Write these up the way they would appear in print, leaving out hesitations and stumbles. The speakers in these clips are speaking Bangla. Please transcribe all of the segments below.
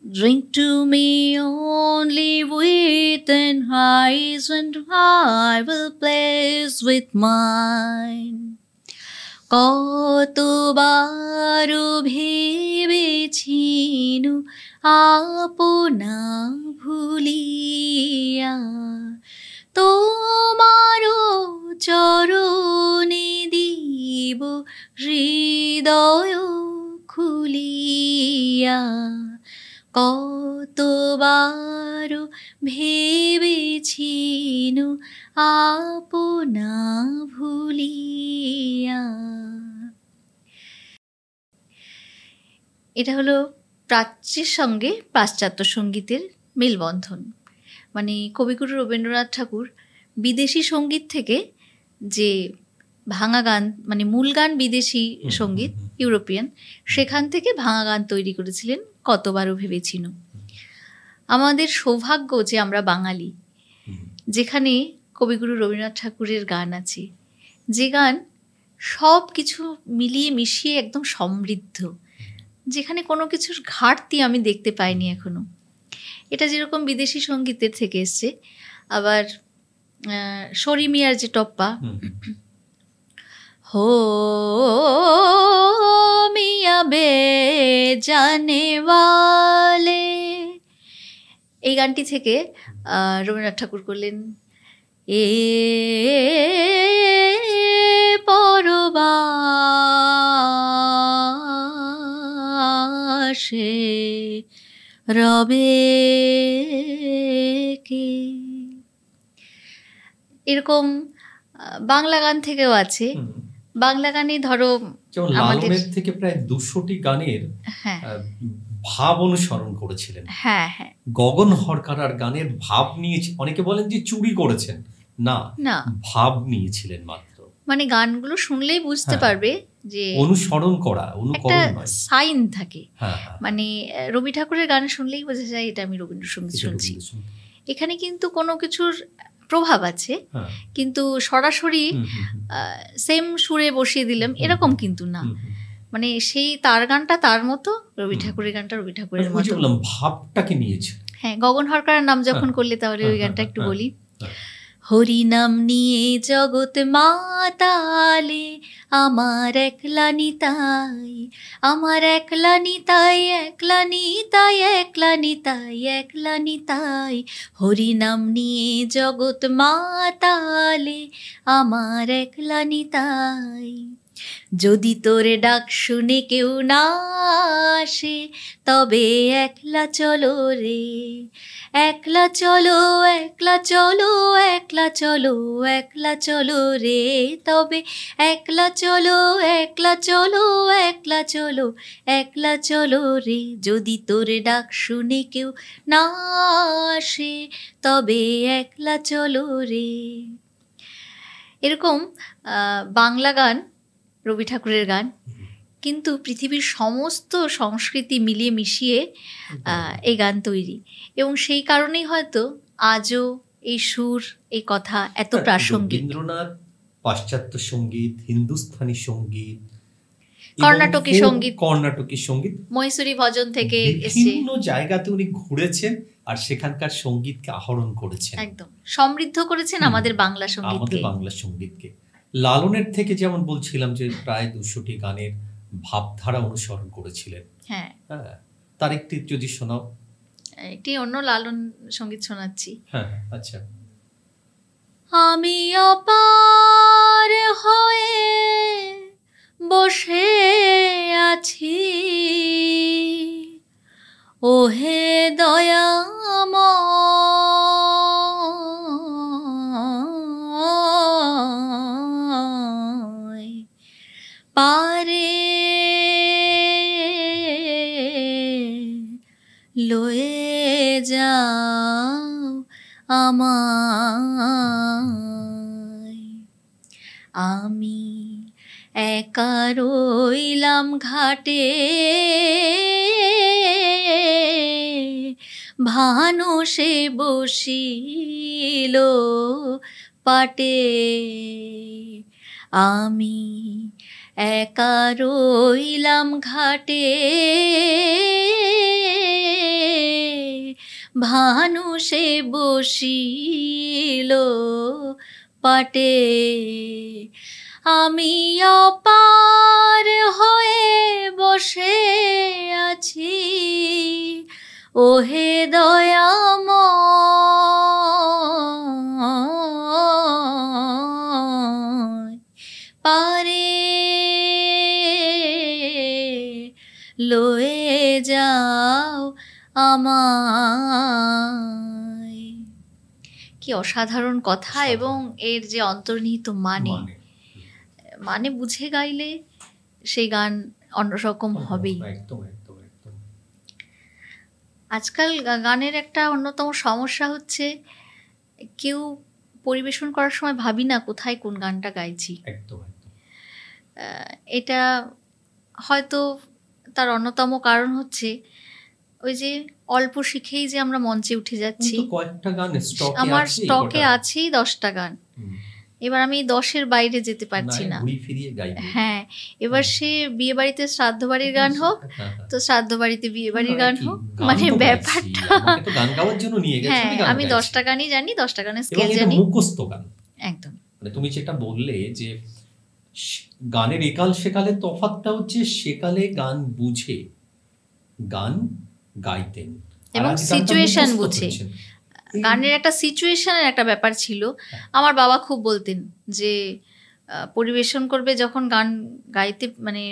Drink to me only within eyes, and I will place with mine. কতবারও ভেবেছিনু আপনা ভুলিয়া, তোমারও চরণে দিব হৃদয় খুলিয়া। কতবারও ভেবেছিনু আপনা ভুলিয়া। এটা হলো প্রাচ্যের সঙ্গে পাশ্চাত্য সঙ্গীতের মেলবন্ধন। মানে কবিগুরু রবীন্দ্রনাথ ঠাকুর বিদেশি সঙ্গীত থেকে যে ভাঙা গান, মানে মূল গান বিদেশি সঙ্গীত ইউরোপিয়ান, সেখান থেকে ভাঙা গান তৈরি করেছিলেন কতবারও ভেবেছিনু। আমাদের সৌভাগ্য যে আমরা বাঙালি, যেখানে কবিগুরু রবীন্দ্রনাথ ঠাকুরের গান আছে, যে গান সব কিছু মিলিয়ে মিশিয়ে একদম সমৃদ্ধ, যেখানে কোনো কিছুর ঘাটতি আমি দেখতে পাইনি এখনো। এটা যেরকম বিদেশি সঙ্গীতের থেকে এসছে। আবার শরী মিয়ার যে টপ্পা, हो मियाँ बे जाने वाले, এই গানটি থেকে রবীন্দ্রনাথ ঠাকুর করলেন এ পরবাসে রবে কে। এরকম বাংলা গান থেকেও আছে। বাংলা গানে ধরো লালনের থেকে প্রায় 200টি গানের ভাব অনুসরণ করেছিলেন। হ্যাঁ হ্যাঁ, গগন হরকার গানের ভাব নিয়ে, অনেকে বলেন যে চুরি করেছেন, না না, ভাব নিয়েছিলেন মাত্র। মানে গানগুলো শুনলেই বুঝতে পারবে যে অনুসরণ করা, অনুকরণ নয়, সাইন থাকে। মানে রবি ঠাকুরের গান শুনলেই বোঝা যায় এটা আমি রবীন্দ্রসঙ্গীত শুনছি। এখানে কিন্তু কোনো কিছুর প্রভাব আছে, কিন্তু সরাসরি সেম সুরে বসিয়ে দিলাম এরকম কিন্তু না। মানে সেই তার গানটা তার মতো, রবি ঠাকুরের গানটা রবি ঠাকুরের মতো। ভাবটাকে নিয়েছে। হ্যাঁ, গগন হরকারের নাম যখন করলে তাহলে ওই গানটা একটু বলি। হরি নাম নিয়ে জগৎ মাতালে, আমার একলা নিতাই, আমার একলা নিতাই, একলা নিতাই, একলা নিতাই, একলা নিতাই। হরি নাম নিয়ে জগৎ মাতালে, আমার একলা নিতাই। যদি তোরে ডাক শুনে কেউ না আসে, তবে একলা চলো রে, একলা চলো, একলা চলো, একলা চলো, একলা চলো রে, তবে একলা চলো, একলা চলো, একলা চলো, একলা চলো রে। যদি তোরে ডাক শুনে কেউ না আসে, তবে একলা চলো রে। এরকম বাংলা গান, রবি ঠাকুরের গান, কিন্তু পৃথিবীর সমস্ত সংস্কৃতি মিলিয়ে মিশিয়ে এই গান তৈরি, এবং সেই কারণেই হয়তো আজও এই সুর, এই কথা এত প্রাসঙ্গিক। রবীন্দ্রনাথ পাশ্চাত্য সঙ্গীত, হিন্দুস্তানি সঙ্গীত, কর্ণাটকী সঙ্গীত, কর্ণাটকী সঙ্গীত, মহীশূরী ভজন থেকে বিভিন্ন জায়গাতে উনি ঘুরেছেন আর সেখানকার সঙ্গীতকে আহরণ করেছেন, একদম সমৃদ্ধ করেছেন আমাদের বাংলা সঙ্গীতকে। লালনের থেকে যেমন বলছিলাম যে প্রায় 200টি গানের ভাবধারা অনুসরণ করেছিলেন। হ্যাঁ, তার একটি যদি শোনাও। একটি অন্য লালন সঙ্গীত শোনাচ্ছি। হ্যাঁ, আচ্ছা। আমি অপার হয়ে বসে আছি, ওহে দয়াময়, পারে লয়ে যাও আমায়। আমি একা রইলাম ঘাটে, ভানু সে বসিল পাটে। আমি একা রইলাম ঘাটে, ভানু সে বসিল পাটে, আমি অপার হয়ে বসে আছি, ওহে দয়াময় পারে লয়ে যাও আমায়। কি অসাধারণ কথা, এবং এর যে অন্তর্নিহিত মানে বুঝে গাইলে সেই গান অন্যরকম হবেই। আজকাল গানের একটা অন্যতম সমস্যা হচ্ছে, কেউ পরিবেশন করার সময় ভাবি না কোথায় কোন গানটা গাইছি। এটা হয়তো তার অন্যতম কারণ হচ্ছে ওই যে অল্প শিখেই যে আমরা মঞ্চে উঠে যাচ্ছি। আমার স্টকে আছেই 10টা গান, এবার আমি 10-এর বাইরে যেতে পারছি না। হ্যাঁ, এবার সে বিয়ে বাড়িতে শ্রাদ্ধ বাড়ির গান হোক, তো শ্রাদ্ধ বাড়িতে বিয়ে বাড়ির গান হোক, মানে ব্যাপারটা হ্যাঁ, আমি 10টা গানই জানি, 10টা গানের স্কেল জানি, মুখস্থ গান একদম। মানে তুমি যেটা বললে যে গানের একাল সেকালে তফাৎটা হচ্ছে, সেকালে গান বুঝে গান গাইতেন এবং সিচুয়েশন বুঝে। গানের একটা সিচুয়েশনের একটা ব্যাপার ছিল। আমার বাবা খুব বলতেন যে পরিবেশন করবে যখন, গান গাইতে মানে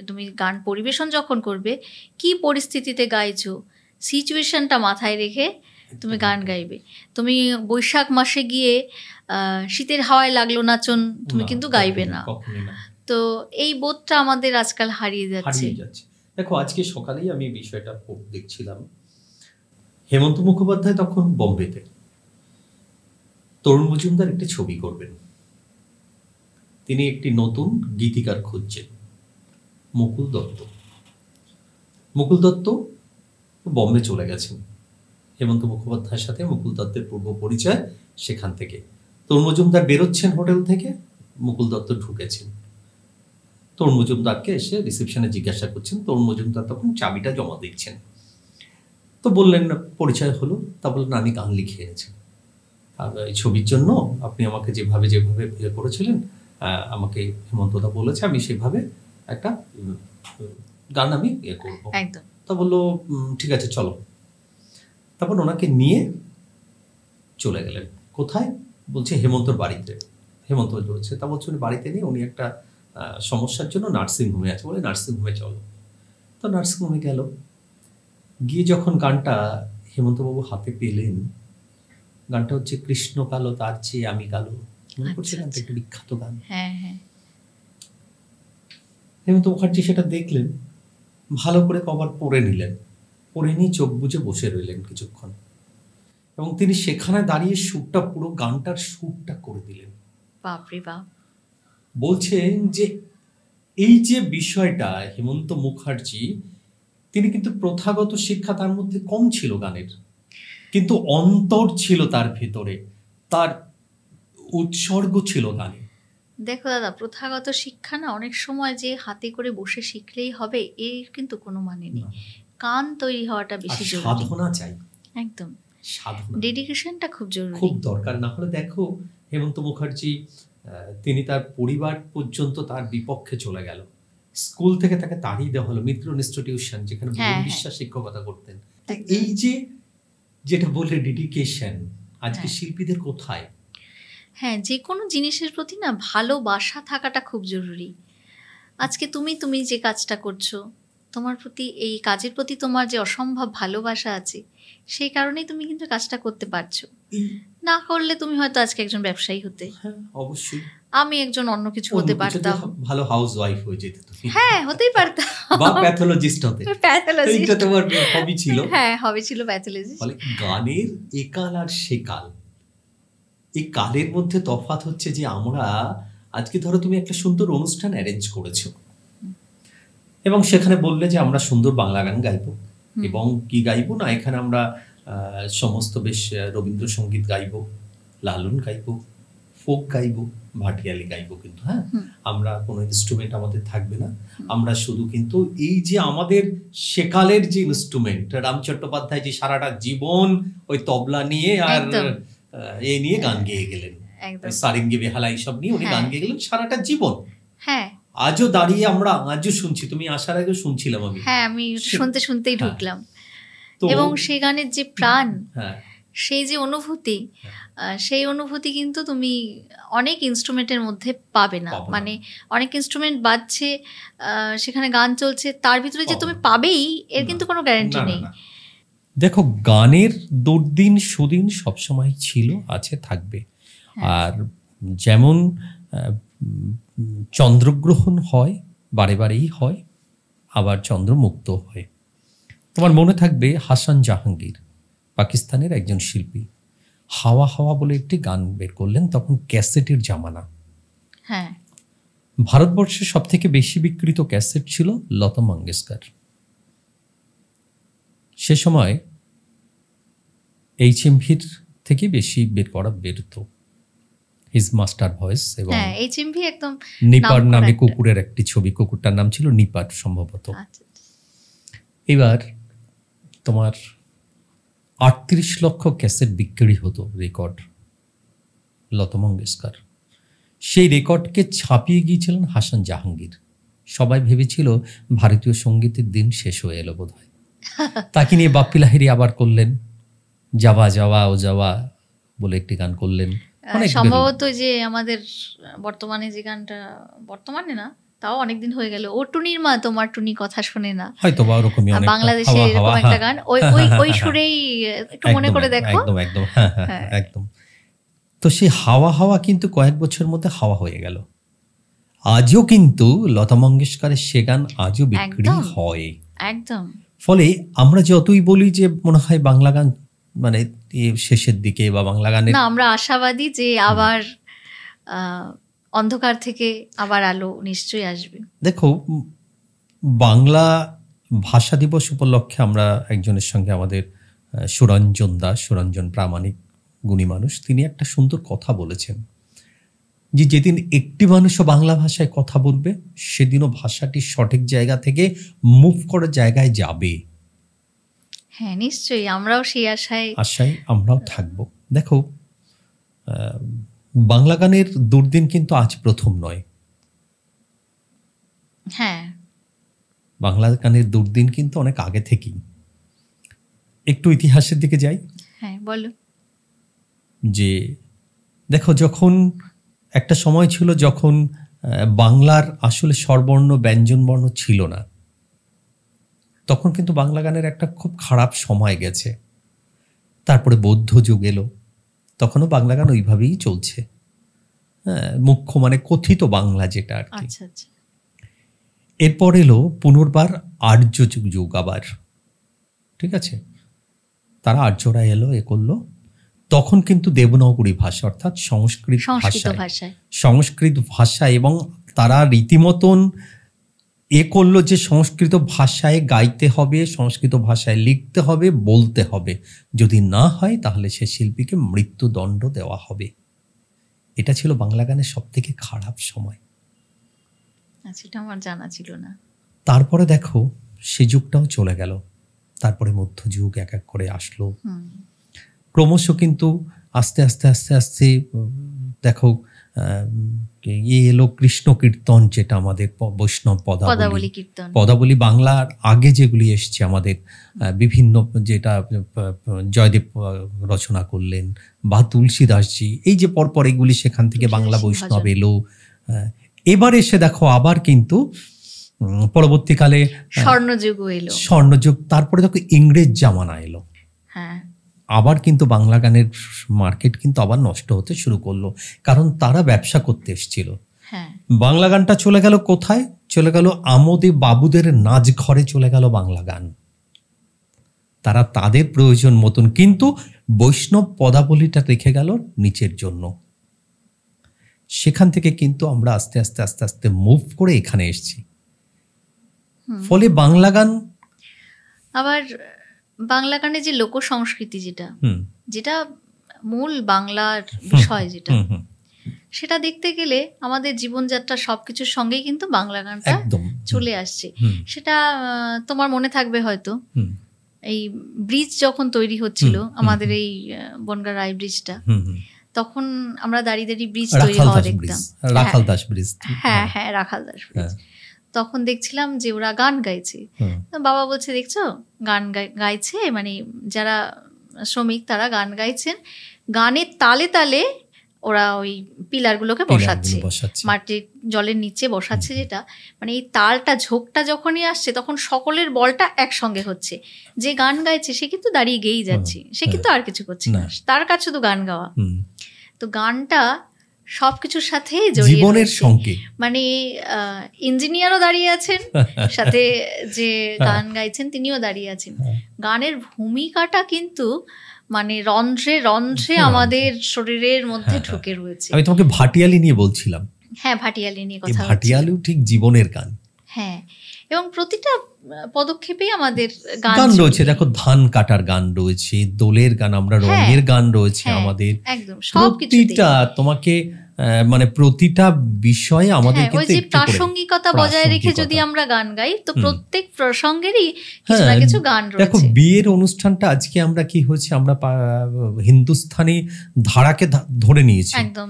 তুমি গান পরিবেশন যখন করবে, কি পরিস্থিতিতে গাইছো সিচুয়েশনটা মাথায় রেখে তুমি গান গাইবে। তুমি বৈশাখ মাসে গিয়ে শীতের হাওয়ায় লাগলো নাচন তুমি কিন্তু গাইবে না। তো এই বোধটা আমাদের আজকাল হারিয়ে যাচ্ছে। দেখো, আজকে সকালেই আমি বিষয়টা দেখছিলাম। হেমন্ত মুখোপাধ্যায় তখন বোম্বেতে, তরুণ মজুমদার একটি ছবি করবেন, তিনি একটি নতুন গীতিকার খুঁজছেন, মুকুল দত্ত। মুকুল দত্ত বোম্বে চলে গেছেন, হেমন্ত মুখোপাধ্যায়ের সাথে মুকুল দত্তের পূর্ব পরিচয় সেখান থেকে। তরুণ মজুমদার বেরোচ্ছেন হোটেল থেকে, মুকুল দত্ত ঢুকেছেন, তরুণ মজুমদারকে এসে রিসেপশনে জিজ্ঞাসা করছেন। তরুণ মজুমদার তখন চাবিটা জমা দিচ্ছেন। তো বললেন, পরিচয় হলো, তা বললেন আমি গান লিখে এনেছি এই ছবির জন্য, আপনি আমাকে যেভাবে করেছিলেন, আমাকে হেমন্তদা বলেছে আমি সেভাবে একটা গান আমি করবো। তা বললো ঠিক আছে চলো। তারপর ওনাকে নিয়ে চলে গেলেন। কোথায়? বলছে হেমন্তর বাড়িতে। হেমন্ত বলছে, তা বলছে উনি বাড়িতে নেই, উনি একটা সমস্যার জন্য নার্সিংহোমে আছে, বলে নার্সিংহোমে চলো। তো নার্সিংহোমে গেল, গিয়ে যখন গানটা হেমন্তবাবু হাতে পেলেন, গানটা হচ্ছে কৃষ্ণ কালো তার চেয়ে আমি কালো, মনে করছে গানটা একটু বিখ্যাত গান। হেমন্ত মুখার্জি সেটা দেখলেন, ভালো করে কভার পরে নিলেন, পরে নিয়ে চোখ বুজে বসে রইলেন কিছুক্ষণ, এবং তিনি সেখানে দাঁড়িয়ে সুরটা, পুরো গানটার সুরটা করে দিলেন। বাপরে বাপ। বলছেন যে এই যে বিষয়টা, হেমন্ত মুখার্জি তিনি কিন্তু প্রথাগত শিক্ষা তার মধ্যে কম ছিল গানের, কিন্তু অন্তর ছিল তার ভেতরে, তার উৎসর্গ ছিল গানে। দেখো দাদা, প্রথাগত শিক্ষা না অনেক সময় যে হাতে করে বসে শিখলেই হবে এর কিন্তু কোনো মানে নেই। কান তৈরি হওয়াটা বেশি জরুরি, সাধনা চাই। একদম সাধনা, ডেডিকেশনটা খুব জরুরি, খুব দরকার। না হলে দেখো হেমন্ত মুখার্জি তিনি তার পরিবার পর্যন্ত তার বিপক্ষে চলে গেল, স্কুল থেকে তাকে তাড়িয়ে দেওয়া হলো, মিত্র ইনস্টিটিউশন যেখানে বিশ্বাস শিক্ষকতা করতেন। এই যে যেটা বললে ডেডিকেশন, আজকে শিল্পীদের কোথায়? হ্যাঁ, যে কোনো জিনিসের প্রতি না ভালোবাসা থাকাটা খুব জরুরি। আজকে তুমি যে কাজটা করছো, তোমার প্রতি, এই কাজের প্রতি তোমার যে অসম্ভব ভালোবাসা আছে, সেই কারণেই তুমি কিন্তু কাজটা করতে পারছো। না করলে তুমি হয়তো আজকে একজন ব্যবসায়ী হতে, অবশ্যই আমি একজন অন্য কিছু হতে পারতাম, ভালো হাউসওয়াইফ হয়ে যেতে তুমি। হ্যাঁ, হতেই পারতাম, বা প্যাথোলজিস্ট হতে। এইটা তোমার হবি ছিল। হ্যাঁ, হবি ছিল প্যাথোলজিস্ট। বলে গানের একাল আর সেকাল, এই কালের মধ্যে তফাৎ হচ্ছে যে আমরা আজকে ধরো তুমি একটা সুন্দর অনুষ্ঠান অ্যারেঞ্জ করেছো, এবং সেখানে বললে যে আমরা সুন্দর বাংলা গান গাইবো, এবং কি গাইবো না, এখানে আমরা সমস্ত বেশ রবীন্দ্রসঙ্গীত গাইবো, লালন গাইবো, ফোক গাইবো, ভাটিয়ালি গাইবো, কিন্তু হ্যাঁ আমরা কোনো ইনস্ট্রুমেন্ট আমাদের থাকবে না, আমরা শুধু কিন্তু এই যে আমাদের সেকালের যে ইনস্ট্রুমেন্ট, রাম চট্টোপাধ্যায় যে সারাটা জীবন ওই তবলা নিয়ে আর এই নিয়ে গান গেয়ে গেলেন, সারিঙ্গি বেহালা এইসব নিয়ে উনি গান গেয়ে গেলেন সারাটা জীবন। হ্যাঁ, আজও দাঁড়িয়ে আমরা আজও শুনছি, তুমি আসার আগে শুনছিলাম আমি, হ্যাঁ আমি শুনতেই ঢুকলাম, এবং সেই গানের যে প্রাণ, সেই যে অনুভূতি, সেই অনুভূতি কিন্তু তুমি অনেক ইনস্ট্রুমেন্টের মধ্যে পাবে না। মানে অনেক ইনস্ট্রুমেন্ট বাজছে, সেখানে গান চলছে, তার ভিতরে যে তুমি পাবেই এর কিন্তু কোনো গ্যারান্টি নেই। দেখো, গানের দুর্দিন সুদিন সবসময় ছিল, আছে, থাকবে। আর যেমন চন্দ্রগ্রহণ হয়, বারে বারেই হয়, আবার চন্দ্রমুক্ত হয়। তোমার মনে থাকবে হাসান জাহাঙ্গীর, পাকিস্তানের একজন শিল্পী, হাওয়া হাওয়া বলে একটি গান বের করলেন, তখন ক্যাসেটের জামানা। হ্যাঁ, ভারতবর্ষে সব থেকে বেশি বিক্রিত ক্যাসেট ছিল লতা মঙ্গেশকর। সে সময় HMVর থেকে বেশি বেরতো হিজ মাস্টার ভয়েস, এবং নিপার নামে কুকুরের একটি ছবি, কুকুরটার নাম ছিল নিপার সম্ভবত। এবার তোমার 38 লক্ষ ক্যাসেট বিক্রি হতো, রেকর্ড, লতা মঙ্গেশকর। সেই রেকর্ডকে ছাপিয়ে গিয়েছিলেন হাসান জাহাঙ্গীর। সবাই ভেবেছিল ভারতীয় সঙ্গীতের দিন শেষ হয়ে এলো বোধ হয়। তাকে নিয়ে বাপ্পি লাহিড়ী আবার করলেন যাওয়া যাওয়া ও যাওয়া বলে একটি গান করলেন, সম্ভবত যে আমাদের বর্তমানে যে গানটা, বর্তমানে না তাও অনেকদিন হয়ে গেল, ও টুনির মা তোমার টুনি কথা শুনে না, হয়তো বা ওরকমই অনেক বাংলাদেশে এরকম একটা গান, ওই সুরেই একটু মনে করে দেখো। একদম একদম, হ্যাঁ হ্যাঁ একদম। তো সেই হাওয়া হাওয়া কিন্তু কয়েক বছরের মধ্যে হাওয়া হয়ে গেল। আজও কিন্তু লতা মঙ্গেশকরের সে গান আজও বিক্রি হয় একদম। ফলে আমরা যতই বলি যে মনে হয় বাংলা গান মানে শেষের দিকে বা বাংলা গানের, না, আমরা আশাবাদী যে আবার অন্ধকার থেকে আবার আলো নিশ্চয়ই আসবে। দেখো, বাংলা ভাষা দিবস উপলক্ষে আমরা একজনের সঙ্গে, আমাদের সুরঞ্জন দাস, সুরঞ্জন প্রামাণিক গুণী মানুষ, তিনি একটা সুন্দর কথা বলেছেন যে যেদিন একটি মানুষও বাংলা ভাষায় কথা বলবে সেদিনও ভাষাটি সঠিক জায়গা থেকে মুভ করার জায়গায় যাবে। হ্যাঁ নিশ্চয়ই, আমরাও সেই আশায় আমরাও থাকবো। দেখো, বাংলা গানের দুর্দিন কিন্তু আজ প্রথম নয়। হ্যাঁ, বাংলা গানের দুর্দিন কিন্তু অনেক আগে থেকেই। একটু ইতিহাসের দিকে যাই। হ্যাঁ বলো। যে দেখো, যখন একটা সময় ছিল যখন বাংলার আসলে স্বরবর্ণ ব্যঞ্জনবর্ণ ছিল না, তখন কিন্তু বাংলা গানের একটা খুব খারাপ সময় গেছে। তারপরে বৌদ্ধ যুগ এলো, তখনও বাংলা গান ওইভাবেই চলছে। হ্যাঁ, মুখ্য মানে কথিত বাংলা যেটা আর কি। এরপর এলো পুনর্বার আর্য যুগ আবার, ঠিক আছে, তারা আর্যরা এলো, এ করলো। তখন কিন্তু দেবনাগরী ভাষা অর্থাৎ সংস্কৃত ভাষা, এবং তারা রীতিমতন এ করলো যে সংস্কৃত ভাষায় গাইতে হবে, সংস্কৃত ভাষায় লিখতে হবে, বলতে হবে, যদি না হয় তাহলে সে শিল্পীকে মৃত্যুদণ্ড দেওয়া হবে। এটা ছিল বাংলা গানের সব থেকে খারাপ সময়। সেটা আমার জানা ছিল না। তারপরে দেখো সে যুগটাও চলে গেল, তারপরে মধ্যযুগ এক এক করে আসলো। ক্রমশ কিন্তু আস্তে আস্তে আস্তে আস্তে দেখো এলো কৃষ্ণ কীর্তন, যেটা আমাদের বৈষ্ণব পদাবলী বাংলার আগে যেগুলি এসছে আমাদের বিভিন্ন, যেটা জয়দেব রচনা করলেন বা তুলসীদাসজি, এই যে পরপর এগুলি সেখান থেকে বাংলা বৈষ্ণব এলো। এবার এসে দেখো আবার কিন্তু পরবর্তীকালে স্বর্ণযুগ, তারপরে দেখো ইংরেজ জামানা এলো। আবার কিন্তু বাংলা গানের মার্কেট কিন্তু আবার নষ্ট হতে শুরু করলো, কারণ তারা ব্যবসা করতে এসেছিল। বাংলা গানটা চলে গেল কোথায়? চলে গেল আমোদে বাবুদের নাচ ঘরে, চলে গেল বাংলা গান। তারা তাদের প্রয়োজন মতন, কিন্তু বৈষ্ণব পদাবলীটা রেখে গেল নিচের জন্য। সেখান থেকে কিন্তু আমরা আস্তে আস্তে আস্তে আস্তে মুভ করে এখানে এসেছি। ফলে বাংলা গান, আবার বাংলা গানে যে লোক সংস্কৃতি, যেটা মূল বাংলার বিষয়, যেটা সেটা দেখতে গেলে আমাদের জীবনযাত্রা সবকিছুর সঙ্গেই কিন্তু বাংলা গানটা একদম চলে আসছে। সেটা তোমার মনে থাকবে হয়তো, এই ব্রিজ যখন তৈরি হচ্ছিল আমাদের এই বনগাঁ রায় ব্রিজটা, তখন আমরা দাঁড়িয়ে দাঁড়িয়ে ব্রিজ তৈরি হওয়া দেখতাম, রাখালদাস ব্রিজ, হ্যাঁ হ্যাঁ রাখালদাস ব্রিজ। তখন দেখছিলাম যে ওরা গান গাইছে, বাবা বলছে দেখছো গান গাইছে, মানে যারা শ্রমিক তারা গান গাইছেন, গানের তালে তালে ওরা ওই পিলারগুলোকে বসাচ্ছে, মাটির জলের নিচে বসাচ্ছে, যেটা মানে এই তালটা ঝোঁকটা যখনই আসছে তখন সকলের বলটা একসঙ্গে হচ্ছে। যে গান গাইছে সে কিন্তু দাঁড়িয়ে গেয়েই যাচ্ছে, সে কিন্তু আর কিছু করছে না, তার কাছে শুধু গান গাওয়া। তো গানটা সবকিছুর সাথে জীবনের সঙ্গে, মানে ইঞ্জিনিয়ারও দাঁড়িয়ে আছেন সাথে, যে গান গাইছেন তিনিও দাঁড়িয়ে আছেন। গানের ভূমিকাটা কিন্তু মানে রন্ধ্রে রন্ধ্রে আমাদের শরীরের মধ্যে ঢুকে রয়েছে। আমি তোমাকে ভাটিয়ালি নিয়ে বলছিলাম। হ্যাঁ, ভাটিয়ালি নিয়ে কথা, ভাটিয়ালিও ঠিক জীবনের গান। হ্যাঁ, এবং প্রতিটা পদক্ষেপে আমাদের গান রয়েছে। দেখো ধান কাটার গান রয়েছে, দোলের গান, আমরা রঙের গান রয়েছে আমাদের, একদম প্রতিটা তোমাকে মানে প্রতিটা বিষয়ে আমাদের কিন্তু একটু প্রাসঙ্গিকতা বজায় রেখে যদি আমরা গান গাই তো প্রত্যেক প্রসঙ্গেরই কিছু না কিছু গান রয়েছে। দেখো বিয়ের অনুষ্ঠানটা আজকে আমরা কি হয়েছে, আমরা হিন্দুস্তানি ধারাকে ধরে নিয়েছি, একদম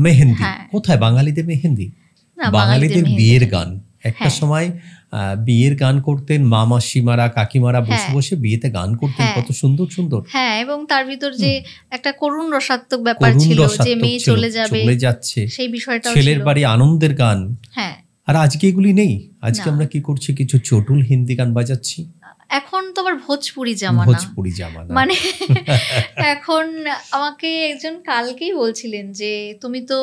মেহেন্দি। কোথায় বাঙালিদের মেহেন্দি? বাঙালিদের বিয়ের গান। একটা সময় বিয়ের গান করতেন মা মাসিমারা কাকিমারা বসে বসে বিয়েতে গান করতেন, কত সুন্দর সুন্দর। হ্যাঁ, এবং তার ভিতর যে একটা করুণ রসাত্মক ব্যাপার ছিল, যে মেয়ে চলে যাচ্ছে সেই বিষয়টা, ছেলের বাড়ি আনন্দের গান। হ্যাঁ, আর আজকে এগুলি নেই। আজকে আমরা কি করছি, কিছু চটুল হিন্দি গান বাজাচ্ছি। এখন তো আবার ভোজপুরি জামানা, মানে এখন আমাকে একজন কালকেই বলছিলেন যে তুমি তো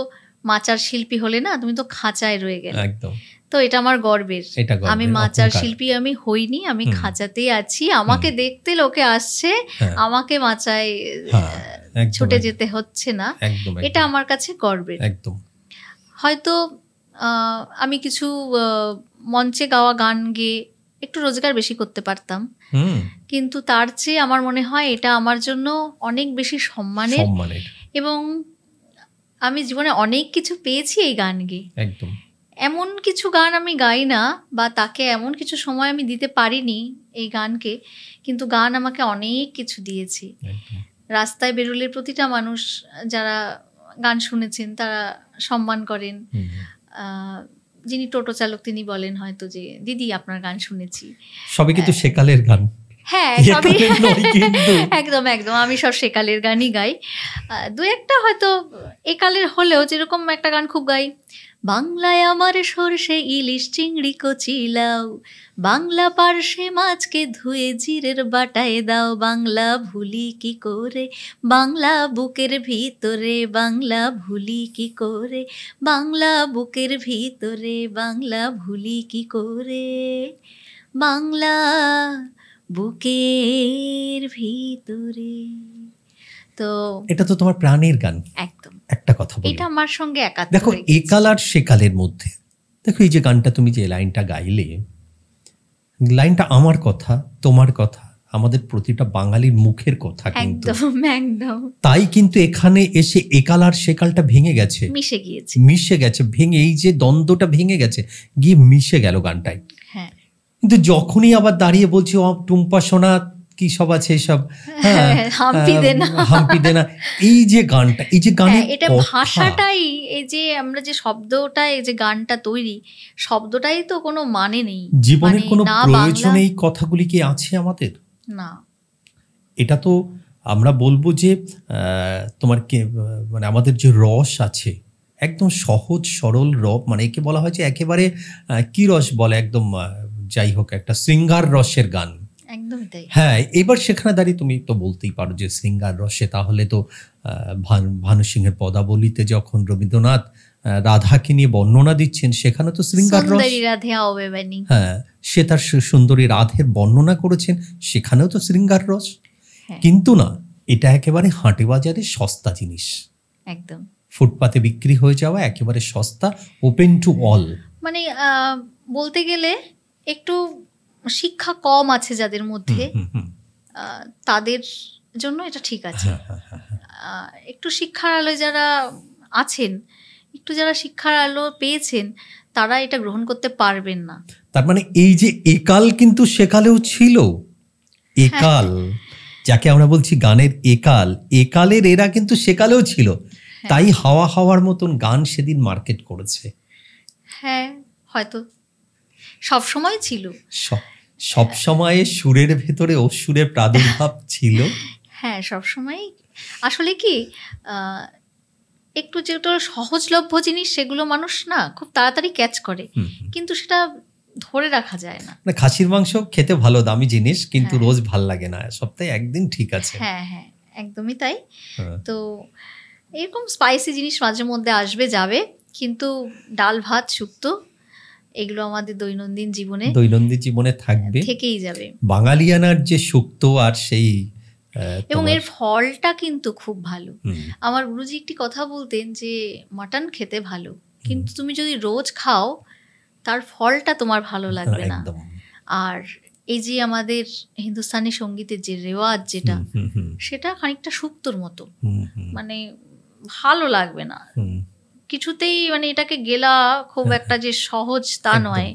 মাচার শিল্পী হলে না, তুমি তো খাঁচায় রয়ে গেলে। একদম। তো এটা আমার গর্বের, আমি মাচার শিল্পী আমি হইনি, আমি খাঁচাতেই আছি। আমাকে দেখতে লোকে আসছে, আমাকে মাচায় ছুটে যেতে হচ্ছে না, এটা আমার কাছে গর্বের। একদম। হয়তো আমি কিছু মঞ্চে গাওয়া গান গেয়ে একটু রোজগার বেশি করতে পারতাম, কিন্তু তার চেয়ে আমার মনে হয় এটা আমার জন্য অনেক বেশি সম্মানের, এবং আমি জীবনে অনেক কিছু পেয়েছি এই গান গেয়ে। একদম। এমন কিছু গান আমি গাই না, বা তাকে এমন কিছু সময় আমি দিতে পারিনি এই গানকে, কিন্তু গান আমাকে অনেক কিছু দিয়েছে। রাস্তায় বেরোলে প্রতিটা মানুষ যারা গান শুনেছেন তারা সম্মান করেন। যিনি টোটো চালক তিনি বলেন হয়তো যে দিদি আপনার গান শুনেছি। সবই কিন্তু সেকালের গান। হ্যাঁ, সবই একদম একদম, আমি সব সেকালের গানই গাই। দু একটা হয়তো একালের হলেও, যেরকম একটা গান খুব গাই, বাংলায় আমার সরষে ইলিশ চিংড়ি কচিলাও, বাংলা পার্শে মাছকে ধুয়ে জিরের বাটায় দাও, বাংলা ভুলি কি করে বাংলা বুকের ভিতরে, বাংলা ভুলি কি করে বাংলা বুকের ভিতরে, বাংলা ভুলি কি করে বাংলা বুকের ভিতরে। তো এটা তো তোমার প্রাণের গান। একদম। একটা কথা বলি, এটা আমার সঙ্গে একাত্ম। দেখো একাল আর সেকালের মধ্যে, দেখো এই যে গানটা তুমি যে লাইনটা গাইলে, লাইনটা আমার কথা, তোমার কথা, আমাদের প্রতিটা বাঙালির মুখের কথা, কিন্তু একদম তাই কিন্তু এখানে এসে একাল আর সেকালটা ভেঙে গেছে, মিশে গেছে, ভেঙে এই যে দ্বন্দ্বটা ভেঙে গেছে, গিয়ে মিশে গেল গানটায়। হ্যাঁ, কিন্তু যখনই আবার দাঁড়িয়ে বলছি টুম্পা সোনা কি সব আছে সব, হাম্পি দেনা, এই যে গানটা, এই যে গানের এটা ভাষাটাই, এই যে আমরা যে শব্দটা, এই যে গানটা তৈরি, শব্দটাই তো কোনো মানে নেই, জীবনের কোনো প্রয়োজন এই কথাগুলি কি আছে আমাদের? না। এটা তো আমরা বলবো যে তোমার মানে আমাদের যে রস আছে, একদম সহজ সরল রস, মানে একে বলা হয় যে একেবারে কি রস বলে, একদম যাই হোক একটা শৃঙ্গার রসের গান। একদম তাই। হ্যাঁ, এবার সেখানে দাঁড়িয়ে তুমি তো বলতেই পারো যে শৃঙ্গার রসে, তাহলে তো ভানু সিংহের পদাবলিতে যখন রবীন্দ্রনাথ রাধাকে নিয়ে বর্ণনা দিচ্ছেন, সেখানে তো শৃঙ্গার রস, হ্যাঁ, সে তার সুন্দরী রাধের বর্ণনা করেছেন, সেখানেও তো শৃঙ্গার রস। কিন্তু না, এটা একেবারে হাটে বাজারে সস্তা জিনিস, একদম ফুটপাতে বিক্রি হয়ে যাওয়া একেবারে সস্তা, ওপেন টু অল। মানে বলতে গেলে একটু শিক্ষা কম আছে যাদের মধ্যে, তাদের জন্য এটা ঠিক আছে। একটু শিক্ষার আলোয় যারা আছেন, একটু যারা শিক্ষার আলো পেয়েছেন, তারা এটা গ্রহণ করতে পারবেন না। তার মানে এই যে একাল কিন্তু সেকালেও ছিল, একাল যাকে আমরা বলছি গানের একাল, একালের এরা কিন্তু সেকালেও ছিল, তাই হাওয়া হাওয়ার মতন গান সেদিন মার্কেট করেছে। হ্যাঁ, হয়তো সব সময় ছিল, সব সময় সুরের ভেতরে অসুরের প্রাদুর্ভাব ছিল। হ্যাঁ, সব সময়। আসলে কি একটু যেটা সহজলভ্য জিনিস সেগুলো মানুষ না খুব তাড়াতাড়ি ক্যাচ করে, কিন্তু সেটা ধরে রাখা যায় না। খাসির মাংস খেতে ভালো, দামি জিনিস, কিন্তু রোজ ভাল লাগে না, সপ্তাহে একদিন ঠিক আছে। হ্যাঁ হ্যাঁ, একদমই তাই। তো এরকম স্পাইসি জিনিস মাঝে মধ্যে আসবে যাবে, কিন্তু ডাল ভাত শুক্তো এগুলো আমাদের দৈনন্দিন জীবনে থাকবে, থেকেই যাবে। বাঙালিয়ানার যে শুক্তো আর সেই, এবং এর ফলটা কিন্তু খুব ভালো। আমার গুরুজি একটি কথা বলতেন যে মাটন খেতে ভালো, কিন্তু তুমি যদি রোজ খাও তার ফলটা তোমার ভালো লাগবে না। আর এই যে আমাদের হিন্দুস্তানি সঙ্গীতের যে রেওয়াজ যেটা, সেটা খানিকটা শুক্তোর মতো, মানে ভালো লাগবে না কিছুতেই, মানে এটাকে গেলা খুব একটা যে সহজ তা নয়,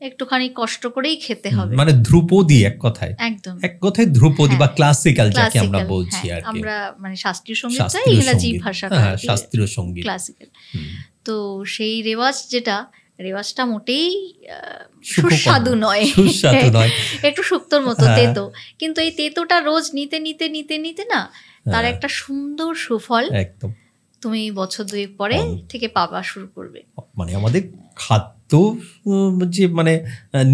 একটুখানি কষ্ট করেই খেতে হবে, মানে ধ্রুপদী এক কথায়, একদম এক কথায় ধ্রুপদী বা ক্লাসিক্যাল যাকে আমরা বলছি আর কি, আমরা মানে শাস্ত্রীয় সঙ্গীতটাই ইংরেজি ভাষা, শাস্ত্রীয় সঙ্গীত, ক্লাসিক্যাল। তো সেই রেওয়াজটা মোটেই সুস্বাদু নয়, একটু শুক্তোর মতো তেতো, কিন্তু এই তেতোটা রোজ নিতে নিতে নিতে নিতে না তার একটা সুন্দর সুফল একদম তুমি বছর দুয়েক পরে থেকে পাবা শুরু করবে। মানে আমাদের খাদ্য যে মানে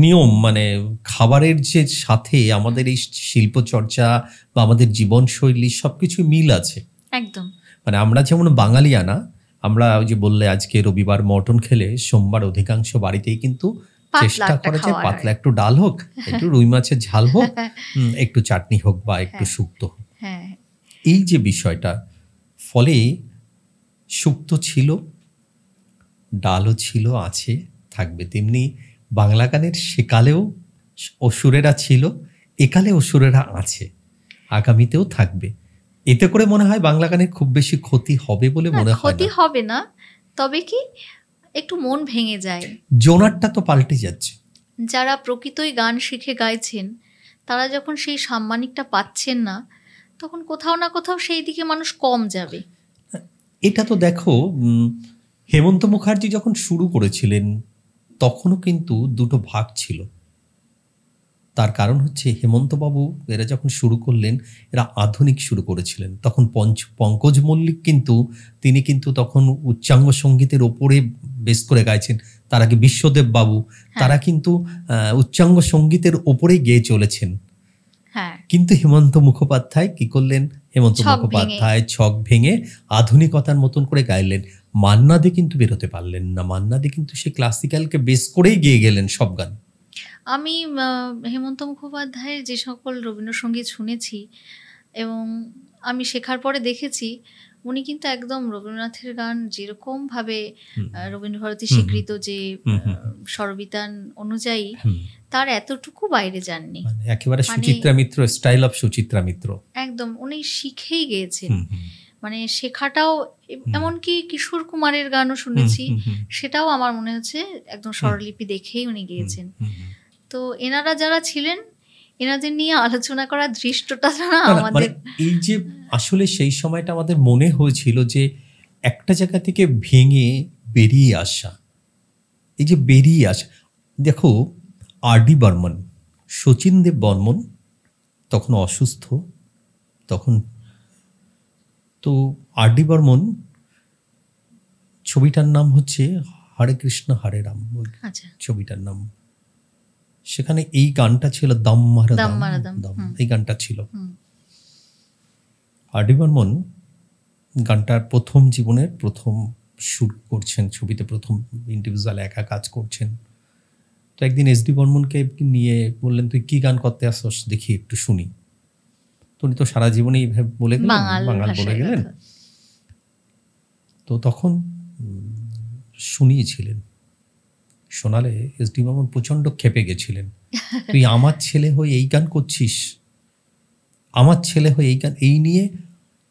নিয়ম, মানে খাবারের যে সাথে আমাদের এই শিল্পচর্চা বা আমাদের জীবনশৈলী সবকিছু মিল আছে একদম। মানে আমরা যেমন বাঙালিয়ানা, আমরা ওই যে বললে আজকে রবিবার মটন খেলে সোমবার অধিকাংশ বাড়িতেই কিন্তু চেষ্টা করা যায় পাতলা একটু ডাল হোক, একটু রুই মাছের ঝাল হোক, একটু চাটনি হোক বা একটু শুক্তো হোক। এই যে বিষয়টা, ফলে শুক্তো ছিল, ডালও ছিল, আছে, থাকবে। তেমনি বাংলা গানের সেকালেও অসুরেরা ছিল, একালে অসুরেরা আছে, আগামীতেও থাকবে। এতে করে মনে হয় বাংলা গানের খুব বেশি ক্ষতি হবে বলে মনে হয় না। ক্ষতি হবে না, তবে কি একটু মন ভেঙে যায়। জোনারটা তো পাল্টে যাচ্ছে। যারা প্রকৃতই গান শিখে গাইছেন তারা যখন সেই সাম্মানিকটা পাচ্ছেন না, তখন কোথাও না কোথাও সেই দিকে মানুষ কম যাবে। এটা তো দেখো, হেমন্ত মুখার্জি যখন শুরু করেছিলেন তখনও কিন্তু দুটো ভাগ ছিল। তার কারণ হচ্ছে হেমন্তবাবু এরা যখন শুরু করলেন, এরা আধুনিক শুরু করেছিলেন। তখন পঙ্কজ মল্লিক তিনি কিন্তু তখন উচ্চাঙ্গ সঙ্গীতের ওপরে বেস করে গাইছেন। তার আগে বিশ্বদেব বাবু, তারা কিন্তু উচ্চাঙ্গ সঙ্গীতের ওপরেই গেয়ে চলেছেন। কিন্তু হেমন্ত মুখোপাধ্যায় কি করলেন? হেমন্ত মুখোপাধ্যায় ছক ভেঙে আধুনিকতার মতন করে গাইলেন। মান্না দে কিন্তু বেরোতে পারলেন না। মান্না দে কিন্তু সে ক্লাসিক্যালকে বেস করেই গেয়ে গেলেন সব গান। আমি হেমন্ত মুখোপাধ্যায়ের যে সকল রবীন্দ্রসঙ্গীত শুনেছি এবং আমি শেখার পরে দেখেছি, উনি কিন্তু একদম রবীন্দ্রনাথের গান যেরকমভাবে রবীন্দ্রভারতী স্বীকৃত যে স্বরবিতান অনুযায়ী, তার এতটুকু বাইরে যাননি। একেবারে সুচিত্রা মিত্র স্টাইল অফ সুচিত্রা মিত্র, একদম উনি শিখেই গিয়েছেন। মানে শেখাটাও, এমনকি কিশোর কুমারের গানও শুনেছি, সেটাও আমার মনে হচ্ছে একদম স্বরলিপি দেখেই উনি গিয়েছেন। তো এনারা যারা ছিলেন, এনাদের নিয়ে আলোচনা করার দৃষ্টটা আমাদের, এই যে আসলে সেই সময়টা আমাদের মনে হয়েছিল যে একটা জায়গা থেকে ভেঙে বেরিয়ে আসা, এই যে বেরিয়ে আসা। দেখো আর.ডি. বর্মন, শচীন দেব বর্মন তখন অসুস্থ, তখন তো আর.ডি. বর্মন ছবিটার নাম হচ্ছে হরে কৃষ্ণ হরে রাম, ছবিটার নাম। সেখানে এই গানটা ছিল দম মারা দম, এই গানটা ছিল। আর.ডি. বর্মন গানটার প্রথম জীবনের প্রথম শুট করছেন, ছবিতে প্রথম ইন্ডিভিজুয়াল একা কাজ করছেন। তো একদিন এস.ডি. বর্মনকে নিয়ে বললেন, তুই কি গান করতে আসছ, দেখি একটু শুনি। তো উনি তো সারা জীবনে এইভাবে বলে গেলেন, বাঙাল বলে গেলেন। তো তখন শুনিয়েছিলেন, শোনালে এস.ডি. বর্মন প্রচণ্ড ক্ষেপে গেছিলেন। তুই আমার ছেলে হয়ে এই গান করছিস, আমার ছেলে হয়ে এই গান, এই নিয়ে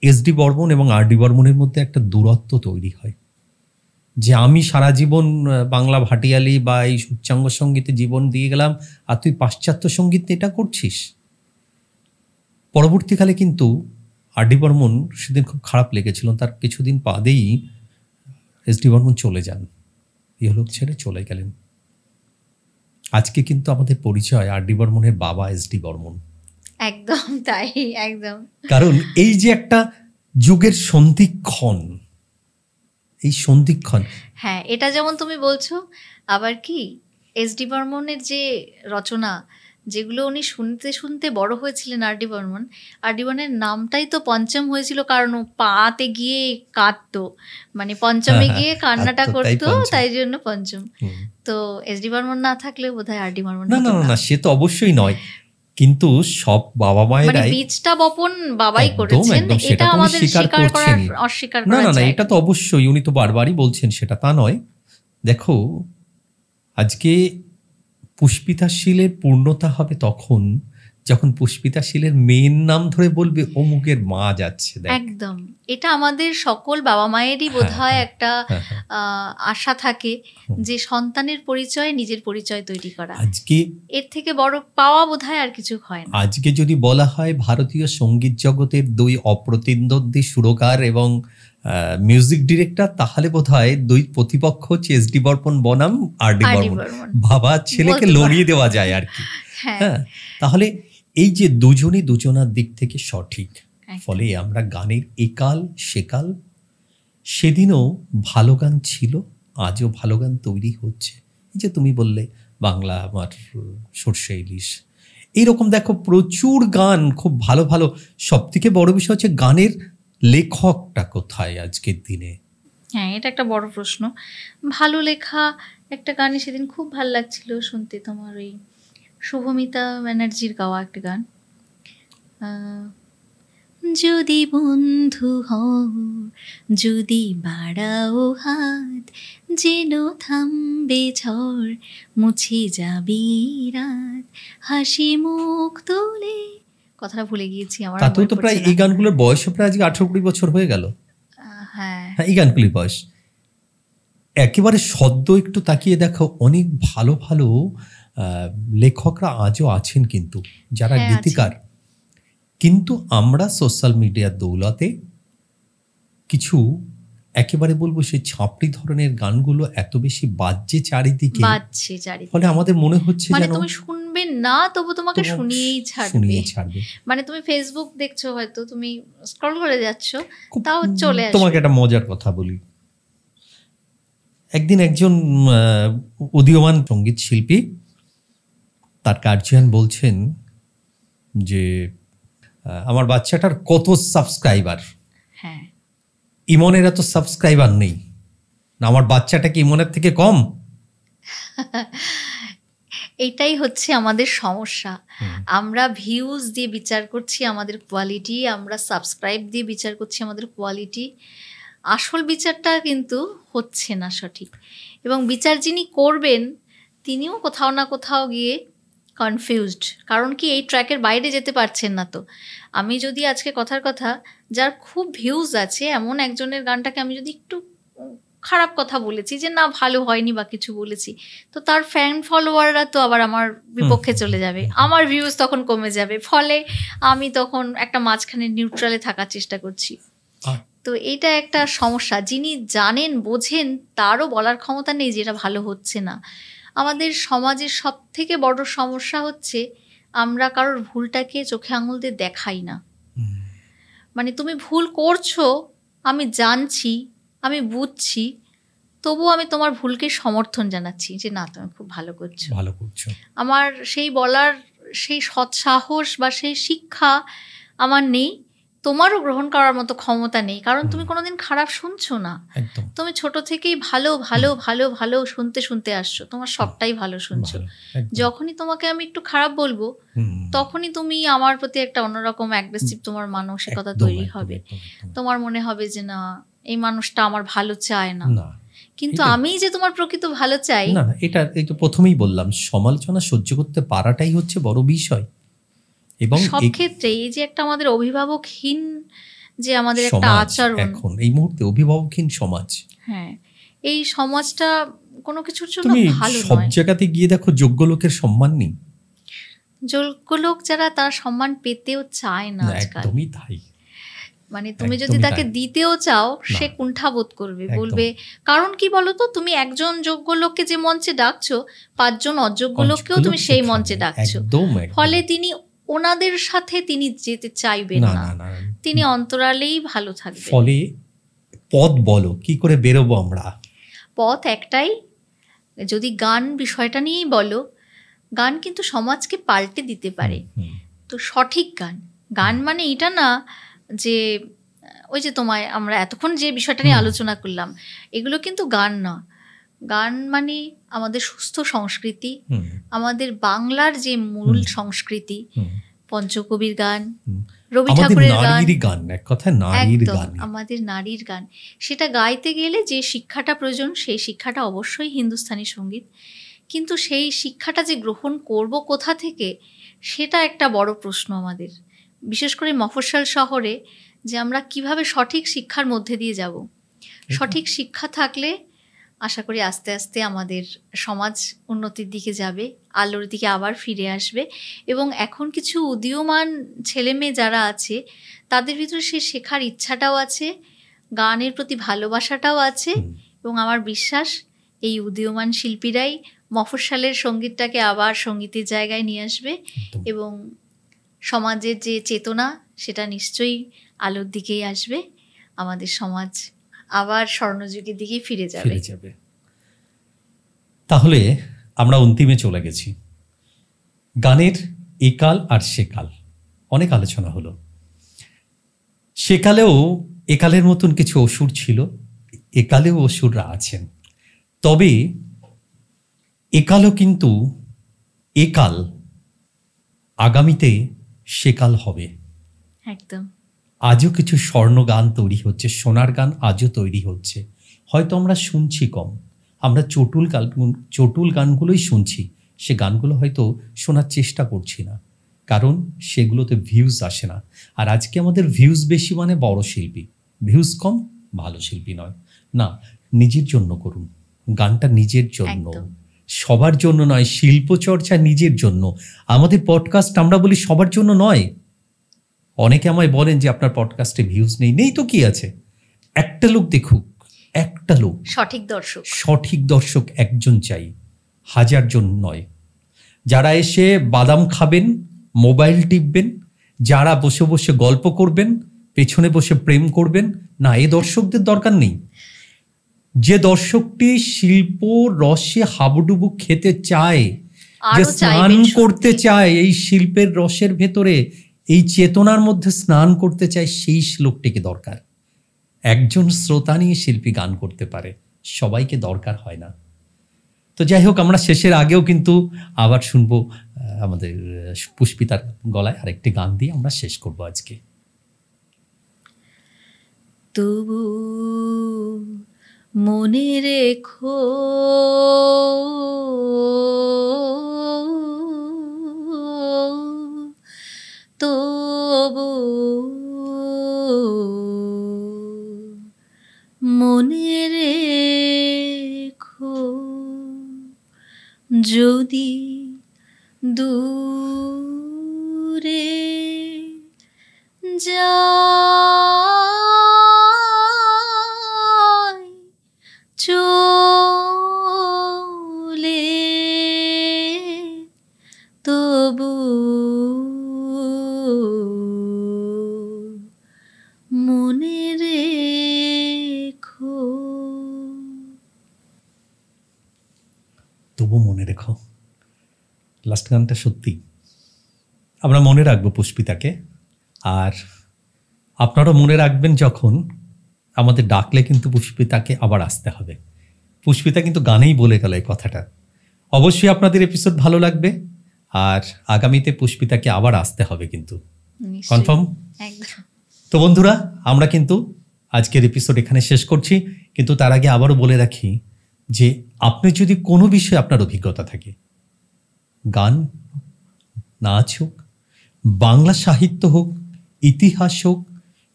এসডি বর্মন এবং আরডি বর্মনের মধ্যে একটা দূরত্ব তৈরি হয়, যে আমি সারা জীবন বাংলা ভাটিয়ালি বা এই উচ্চাঙ্গ সঙ্গীতে জীবন দিয়ে গেলাম, আর তুই পাশ্চাত্য সঙ্গীত এটা করছিস। পরবর্তীকালে কিন্তু আরডি বর্মন সেদিন খুব খারাপ লেগেছিল, তার কিছুদিন বাদেই এসডি বর্মন চলে যান, ইহলোক ছেড়ে চলে গেলেন। আজকে কিন্তু আমাদের পরিচয় আরডি বর্মনের বাবা এসডি বর্মন। একদম তাই, একদম। কারণ এই যে একটা যুগের সন্ধিক্ষণ, এই সন্ধিক্ষণ, হ্যাঁ, এটা যেমন তুমি বলছো, আবার কি এসডি বর্মনের যে রচনা, যেগুলো উনি শুনতে শুনতে বড় হয়েছিলেন আরডি বর্মন, আরডি বর্মনের নামটাই তো পঞ্চম হয়েছিল, কারণ ও পাতে গিয়ে কাঁদতো, মানে পঞ্চমে গিয়ে কান্নাটা করতো, তাই জন্য পঞ্চম। তো এসডি বর্মন না থাকলে বোধহয় আরডি বর্মন না না না, সে তো অবশ্যই নয়, কিন্তু সব বাবা মায়েরাই বীজটা বপন বাবাই করেছেন, এটা আমাদের স্বীকার করার, অস্বীকার করা যায় না। এটা তো অবশ্যই, উনি তো বারবারই বলছেন, সেটা তা নয়। দেখো, আজকে পুষ্পিতা শীলের পূর্ণতা হবে তখন যখন পুষ্পিতা শীলের মেয়ের নাম ধরে বলবে অমুকের মা যাচ্ছে। একদম, এটা আমাদের সকল বাবা মায়েরই বোধহয় একটা আশা থাকে, যে সন্তানের পরিচয় নিজের পরিচয় তৈরি করা। আজকে এর থেকে বড় পাওয়া বোধহয় আর কিছু হয় না। আজকে যদি বলা হয় ভারতীয় সঙ্গীত জগতের দুই অপ্রতিদ্বন্দ্বী সুরকার এবং মিউজিক ডিরেক্টর, তাহলে বোধহয় দুই প্রতিপক্ষ হচ্ছে এসডি বর্মন বনাম আরডি বর্মন, বাবা ছেলেকে লড়িয়ে দেওয়া যায় আর কি। হ্যাঁ, তাহলে এই যে দুজনই দুজনার দিক থেকে সঠিক, ফলে আমরা গানের একাল সেকাল, সেদিনও ভালো গান ছিল, আজও ভালো গান তৈরি হচ্ছে। এই যে তুমি বললে বাংলা আমার সর্ষে ইলিশ, এইরকম দেখো প্রচুর গান খুব ভালো ভালো। সব থেকে বড় বিষয় হচ্ছে গানের লেখকটা কোথায় আজকের দিনে? হ্যাঁ, এটা একটা বড় প্রশ্ন। ভালো লেখা একটা গানই সেদিন খুব ভালো লাগছিল শুনতে, তোমার ওই শুভমিতা ব্যানার্জির গাওয়া একটা গান, যদি বন্ধু হও যদি বাড়াও হাত, যেন থামবে ঝড় মুছে যাবে রাত, হাসি মুখ তুলে, কথাটা ভুলে গিয়েছি আমার। তাতেও তো প্রায় এই গানগুলোর বয়সও প্রায় আজকে 18-20 বছর হয়ে গেল। হ্যাঁ, এই গানগুলির বয়স একেবারে সদ্য একটু তাকিয়ে দেখো, অনেক ভালো ভালো লেখকরা আজও আছেন কিন্তু, যারা গীতিকার। কিন্তু আমরা সোশ্যাল মিডিয়ার দৌলতে কিছু একেবারে বলবো সেই ছাপড়ি ধরনের গানগুলো এত বেশি বাজছে চারিদিকে, ফলে আমাদের মনে হচ্ছে মানে তুমি শুনবে না, তবু তোমাকে শুনিয়েই ছাড়বে। মানে তুমি ফেসবুক দেখছো, হয়তো তুমি স্ক্রল করে যাচ্ছ, তাও চলে আসবে। তোমাকে একটা মজার কথা বলি, একদিন একজন উদীয়মান সঙ্গীত শিল্পী, তার গার্জিয়ান বলছেন যে আমার বাচ্চাটার কত সাবস্ক্রাইবার, হ্যাঁ, ইমনের এত সাবস্ক্রাইবার নেই, না আমার বাচ্চাটা কি ইমনের থেকে কম? এটাই হচ্ছে আমাদের সমস্যা। আমরা ভিউজ দিয়ে বিচার করছি আমাদের কোয়ালিটি, আমরা সাবস্ক্রাইব দিয়ে বিচার করছি আমাদের কোয়ালিটি। আসল বিচারটা কিন্তু হচ্ছে না সঠিক, এবং বিচার যিনি করবেন তিনিও কোথাও না কোথাও গিয়ে কনফিউজড। কারণ কি, এই ট্র্যাকের বাইরে যেতে পারছেন না। তো আমি যদি আজকে কথার কথা, যার খুব ভিউজ আছে এমন একজনের গানটাকে আমি যদি একটু খারাপ কথা বলেছি, যে না ভালো হয়নি বা কিছু বলেছি, তো তার ফ্যান ফলোয়াররা তো আবার আমার বিপক্ষে চলে যাবে, আমার ভিউজ তখন কমে যাবে, ফলে আমি তখন একটা মাঝখানে নিউট্রালে থাকার চেষ্টা করছি। তো এইটা একটা সমস্যা। যিনি জানেন বোঝেন তারও বলার ক্ষমতা নেই যে এটা ভালো হচ্ছে না। আমাদের সমাজের সব থেকে বড় সমস্যা হচ্ছে আমরা কারোর ভুলটাকে চোখে আঙুল দিয়ে দেখাই না। মানে তুমি ভুল করছো, আমি জানছি, আমি বুঝছি, তবুও আমি তোমার ভুলকে সমর্থন জানাচ্ছি যে না তুমি খুব ভালো করছো। আমার সেই বলার সেই সৎসাহস বা সেই শিক্ষা আমার নেই, তোমারও গ্রহণ করার মতো ক্ষমতা নেই, কারণ তুমি কোনোদিন খারাপ শুনছো না। তুমি ছোট থেকেই ভালো ভালো ভালো ভালো শুনতে শুনতে আসছো, তোমার সবটাই ভালো শুনছো। যখনই তোমাকে আমি একটু খারাপ বলবো, তখনই তুমি আমার প্রতি একটা অন্যরকম অ্যাগ্রেসিভ তোমার মানসিকতা তৈরি হবে। তোমার মনে হবে যে না, এই মানুষটা আমার ভালো চায় না। কিন্তু আমি যে তোমার প্রকৃত ভালো চাই না, এটা এই তো প্রথমেই বললাম, সমালোচনা সহ্য করতে পারাটাই হচ্ছে বড় বিষয়। এবং সব ক্ষেত্রে এই যে একটা আমাদের অভিভাবকহীন যে আমাদের একটা সমাজ আচরণ, এখন এই মুহূর্তে অভিভাবকহীন সমাজ। হ্যাঁ, এই সমাজটা কোনো কিছুর জন্য তুমি ভালো সব নয়। জায়গাতে গিয়ে দেখো যোগ্য লোকের সম্মান নেই, যোগ্য লোক যারা তারা সম্মান পেতেও চায় না আজকাল। একদমই তাই। মানে তুমি যদি একদমই তাকে তাই। দিতেও চাও না। সে কুণ্ঠাবোধ করবে, একদম। বলবে কারণ কি বলতো, তুমি একজন যোগ্য লোককে যে মঞ্চে ডাকছো, 5 জন অযোগ্য লোককেও তুমি সেই সেখানে, মঞ্চে ডাকছো। একদম একদম। ফলে তিনি ওনাদের সাথে তিনি যেতে চাইবেন না না, না না, তিনি অন্তরালেই ভালো থাকবেন। ফলে পথ বলো কি করে বেরোবো আমরা? পথ একটাই, যদি গান বিষয়টা নিয়েই বলো, গান কিন্তু সমাজকে পাল্টে দিতে পারে। তো সঠিক গান, গান মানে এটা না যে ওই যে তোমায় আমরা এতক্ষণ যে বিষয়টা নিয়ে আলোচনা করলাম, এগুলো কিন্তু গান না। গান মানে আমাদের সুস্থ সংস্কৃতি, আমাদের বাংলার যে মূল সংস্কৃতি, পঞ্চকবির গান, রবি ঠাকুরের গান, এক কথায় নারীর গান, আমাদের নারীর গান। সেটা গাইতে গেলে যে শিক্ষাটা প্রয়োজন, সেই শিক্ষাটা অবশ্যই হিন্দুস্তানি সঙ্গীত। কিন্তু সেই শিক্ষাটা যে গ্রহণ করব কোথা থেকে, সেটা একটা বড় প্রশ্ন আমাদের, বিশেষ করে মফস্বল শহরে, যে আমরা কিভাবে সঠিক শিক্ষার মধ্যে দিয়ে যাব। সঠিক শিক্ষা থাকলে আশা করি আস্তে আস্তে আমাদের সমাজ উন্নতির দিকে যাবে, আলোর দিকে আবার ফিরে আসবে। এবং এখন কিছু উদীয়মান ছেলেমেয়ে যারা আছে, তাদের ভিতরে সে শেখার ইচ্ছাটাও আছে, গানের প্রতি ভালোবাসাটাও আছে। এবং আমার বিশ্বাস এই উদীয়মান শিল্পীরাই মফস্বলের সঙ্গীতটাকে আবার সঙ্গীতের জায়গায় নিয়ে আসবে, এবং সমাজের যে চেতনা সেটা নিশ্চয়ই আলোর দিকেই আসবে। আমাদের সমাজ আবার স্বর্ণযুগের দিকেই ফিরে যাবে। তাহলে আমরা অন্তিমে চলে গেছি। গানের একাল আর সেকাল অনেক আলোচনা হলো। সেকালেও একালের মতন কিছু অসুর ছিল, একালেও অসুররা আছেন। তবে একালও কিন্তু একাল, আগামীতে সেকাল হবে। একদম। আজও কিছু স্বর্ণ গান তৈরি হচ্ছে, সোনার গান আজও তৈরি হচ্ছে। হয়তো আমরা শুনছি কম, আমরা চটুল গানগুলোই শুনছি, সে গানগুলো হয়তো শোনার চেষ্টা করছি না, কারণ সেগুলোতে ভিউজ আসে না। আর আজকে আমাদের ভিউজ বেশি মানে বড় শিল্পী, ভিউজ কম ভালো শিল্পী নয়। না, নিজের জন্য করুন গানটা, নিজের জন্য, সবার জন্য নয়। শিল্প চর্চা নিজের জন্য। আমাদের পডকাস্ট আমরা বলি সবার জন্য নয়। অনেকে আমায় বলেন যে আপনার পডকাস্টে ভিউজ নেই তো কি আছে, একটা লোক দেখুক, একটা লোক, সঠিক দর্শক একজন চাই, 1000 জন নয়। যারা এসে বাদাম খাবেন, মোবাইল টিপবেন, যারা বসে বসে গল্প করবেন, পেছনে বসে প্রেম করবেন, না, এই দর্শকদের দরকার নেই। যে দর্শকটি শিল্প রসে হাবুডুবু খেতে চায়, যে স্নান করতে চায় এই শিল্পের রসের ভেতরে, এই চেতনার মধ্যে স্নান করতে চায়, সেই লোকটিকে দরকার। একজন শ্রোতা নিয়ে শিল্পী গান করতে পারে, সবাইকে দরকার হয় না। তো যাই হোক, আমরা শেষের আগেও কিন্তু আবার শুনবো আমাদের পুষ্পিতার গলায় আরেকটি গান দিয়ে আমরা শেষ করব আজকে। তবু মনে রেখো তবু মনে রেখো, যদি দূরে যাই চলে, তবু মনে রেখো। তবু মনে রেখো, লাস্ট গানটা সত্যি আমরা মনে রাখবো পুষ্পিতাকে। আর আপনারা মনে রাখবেন, যখন আমাদের ডাকলে কিন্তু পুষ্পিতাকে আবার আসতে হবে। পুষ্পিতা কিন্তু গানেই বলে গেল এই কথাটা। অবশ্যই আপনাদের এপিসোড ভালো লাগবে, আর আগামীতে পুষ্পিতাকে আবার আসতে হবে কিন্তু, কনফার্ম। তো বন্ধুরা, আমরা কিন্তু আজকের এপিসোড এখানে শেষ করছি, কিন্তু তার আগে আবারও বলে রাখি যে আপনি যদি কোনো বিষয়ে আপনার অভিজ্ঞতা থাকে, গান, নাচ হোক, বাংলা সাহিত্য হোক, ইতিহাস হোক,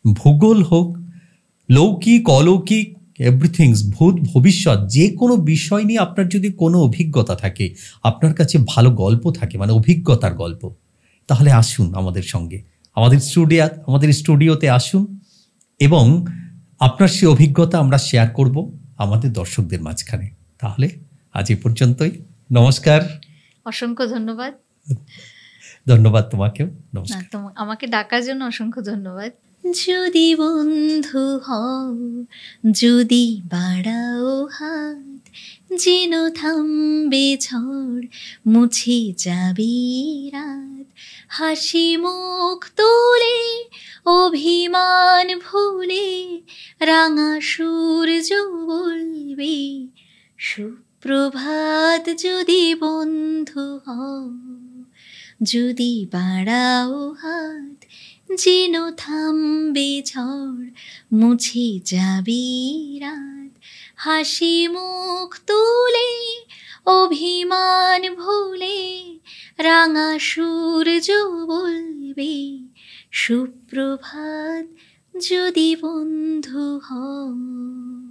ভূগোল হোক, লৌকিক অলৌকিক এভরিথিংস, ভূত ভবিষ্যৎ, যে কোনো বিষয় নিয়ে আপনার যদি কোনো অভিজ্ঞতা থাকে, আপনার কাছে ভালো গল্প থাকে, মানে অভিজ্ঞতার গল্প, তাহলে আসুন আমাদের সঙ্গে, আমাদের স্টুডিওতে আসুন এবং আপনার সেই অভিজ্ঞতা আমরা শেয়ার করব আমাদের দর্শকদের মাঝখানে। তাহলে আজ এ পর্যন্তই, নমস্কার। অসংখ্য ধন্যবাদ। ধন্যবাদ তোমাকেও, নমস্কার। আমাকে ডাকার জন্য অসংখ্য ধন্যবাদ। যদি বন্ধু হও, যদি বাড়াও হাত, যেন থামবে ঝড়, মুছে যাবে রাত, হাসি মুখ তুলে অভিমান ভুলে, রাঙা সূর্য বলবে সুপ্রভাত। যদি বন্ধু হও, যদি বাড়াও হাত, যেন থামবে ঝড়, মুছে যাবে রাত, হাসি মুখ তুলে অভিমান ভুলে, রাঙা সূর্য বলবে সুপ্রভাত। যদি বন্ধু হও।